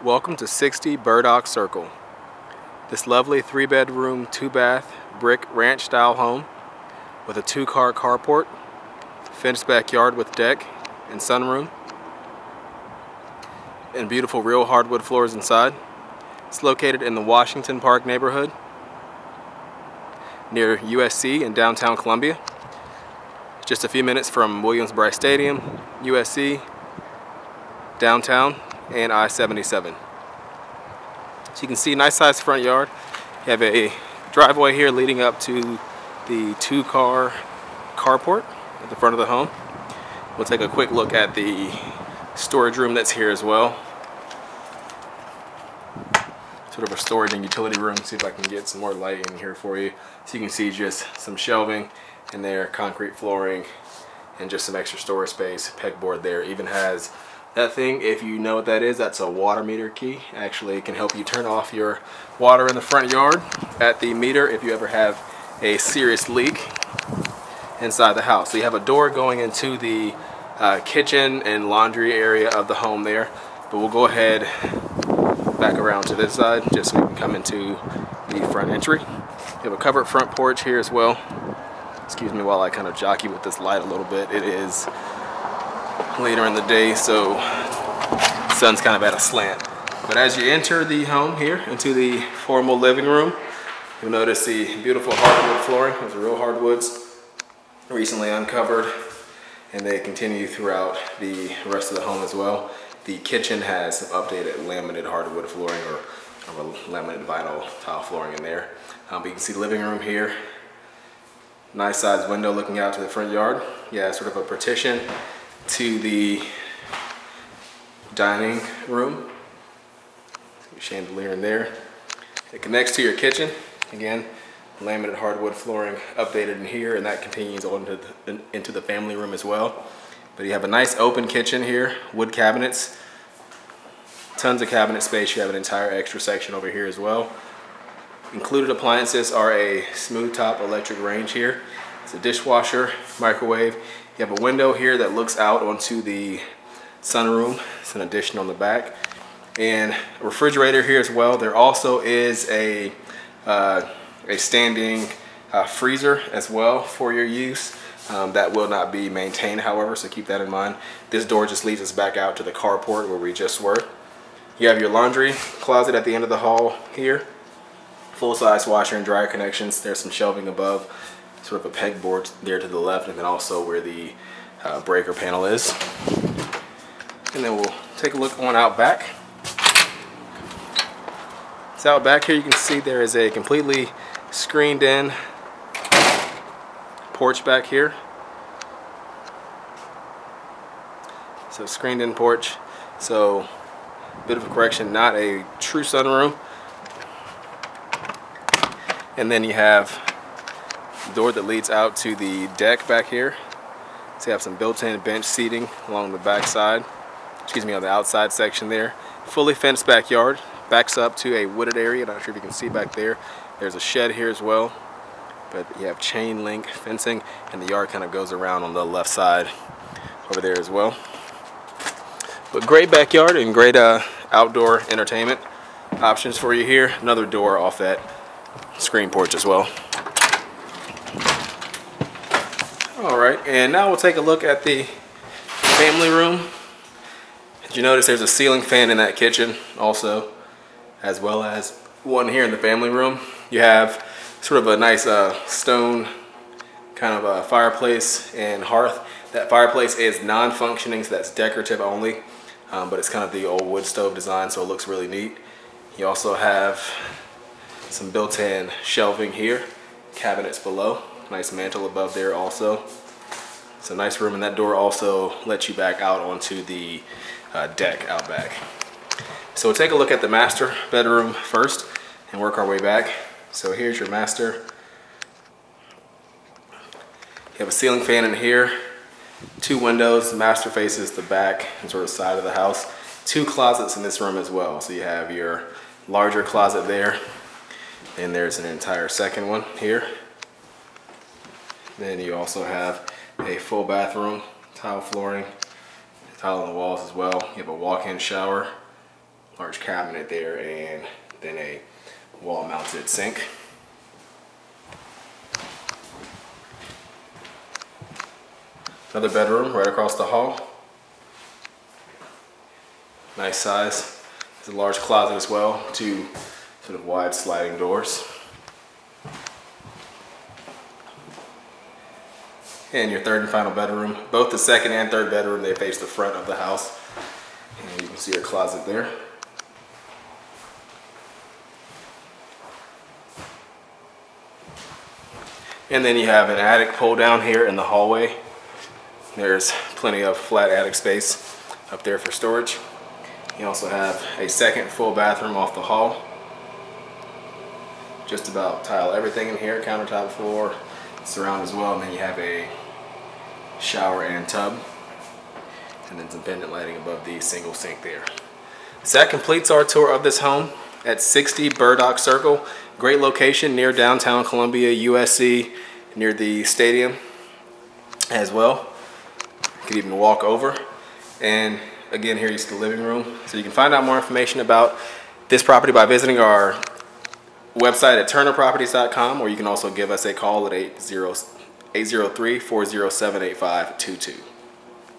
Welcome to 60 Burdock Circle. This lovely 3-bedroom, 2-bath, brick ranch style home with a 2-car carport, fenced backyard with deck and sunroom, and beautiful real hardwood floors inside. It's located in the Washington Park neighborhood near USC in downtown Columbia. Just a few minutes from Williams-Brice Stadium, USC, downtown, and I-77. So you can see nice sized front yard. You have a driveway here leading up to the 2-car carport at the front of the home. We'll take a quick look at the storage room that's here as well. Sort of a storage and utility room. See if I can get some more light in here for you. So you can see just some shelving in there, concrete flooring, and just some extra storage space. Pegboard there. Even has that thing, if you know what that is, that's a water meter key. Actually, it can help you turn off your water in the front yard at the meter if you ever have a serious leak inside the house. So you have a door going into the kitchen and laundry area of the home there. But we'll go ahead back around to this side just so we can come into the front entry. You have a covered front porch here as well. Excuse me while I kind of jockey with this light a little bit. It is later in the day, so the sun's kind of at a slant. But as you enter the home here into the formal living room, you'll notice the beautiful hardwood flooring. Those are real hardwoods, recently uncovered, and they continue throughout the rest of the home as well. The kitchen has some updated laminate hardwood flooring or laminate vinyl tile flooring in there. But you can see the living room here. Nice sized window looking out to the front yard. Yeah, sort of a partition to the dining room. Chandelier in there. It connects to your kitchen. Again, laminate hardwood flooring updated in here, and that continues on into the family room as well. But you have a nice open kitchen here, wood cabinets, tons of cabinet space. You have an entire extra section over here as well. Included appliances are a smooth top electric range here. It's a dishwasher, microwave. You have a window here that looks out onto the sunroom. It's an addition on the back. And a refrigerator here as well. There also is a standing freezer as well for your use. That will not be maintained, however, so keep that in mind. This door just leads us back out to the carport where we just were. You have your laundry closet at the end of the hall here. Full-size washer and dryer connections. There's some shelving above, sort of a pegboard there to the left, and then also where the breaker panel is. And then we'll take a look on out back. So out back here you can see there is a completely screened in porch back here. So screened in porch. So a bit of a correction, not a true sunroom. And then you have the door that leads out to the deck back here. So you have some built-in bench seating along the back side. Excuse me, on the outside section there. Fully fenced backyard. Backs up to a wooded area. Not sure if you can see back there. There's a shed here as well. But you have chain link fencing, and the yard kind of goes around on the left side over there as well. But great backyard and great outdoor entertainment options for you here. Another door off that screen porch as well. Alright, and now we'll take a look at the family room. Did you notice there's a ceiling fan in that kitchen also, as well as one here in the family room. You have sort of a nice stone kind of a fireplace and hearth. That fireplace is non-functioning, so that's decorative only, but it's kind of the old wood stove design, so it looks really neat. You also have some built-in shelving here, cabinets below, nice mantle above there also. It's a nice room, and that door also lets you back out onto the deck out back. So we'll take a look at the master bedroom first and work our way back. So here's your master. You have a ceiling fan in here, 2 windows. The master faces the back and sort of side of the house. 2 closets in this room as well. So you have your larger closet there, and there's an entire second one here. Then you also have a full bathroom, tile flooring, tile on the walls as well. You have a walk-in shower, large cabinet there, and then a wall-mounted sink. Another bedroom right across the hall. Nice size. There's a large closet as well, 2 sort of wide sliding doors. And your third and final bedroom. Both the second and third bedroom, they face the front of the house. And you can see your closet there. And then you have an attic pull down here in the hallway. There's plenty of flat attic space up there for storage. You also have a second full bathroom off the hall. Just about tile everything in here, countertop, floor, surround as well. And then you have a shower and tub. And then some pendant lighting above the single sink there. So that completes our tour of this home at 60 Burdock Circle. Great location near downtown Columbia, USC, near the stadium as well. You could even walk over. And again, here is the living room. So you can find out more information about this property by visiting our website at turnerproperties.com, or you can also give us a call at 803-407-8522.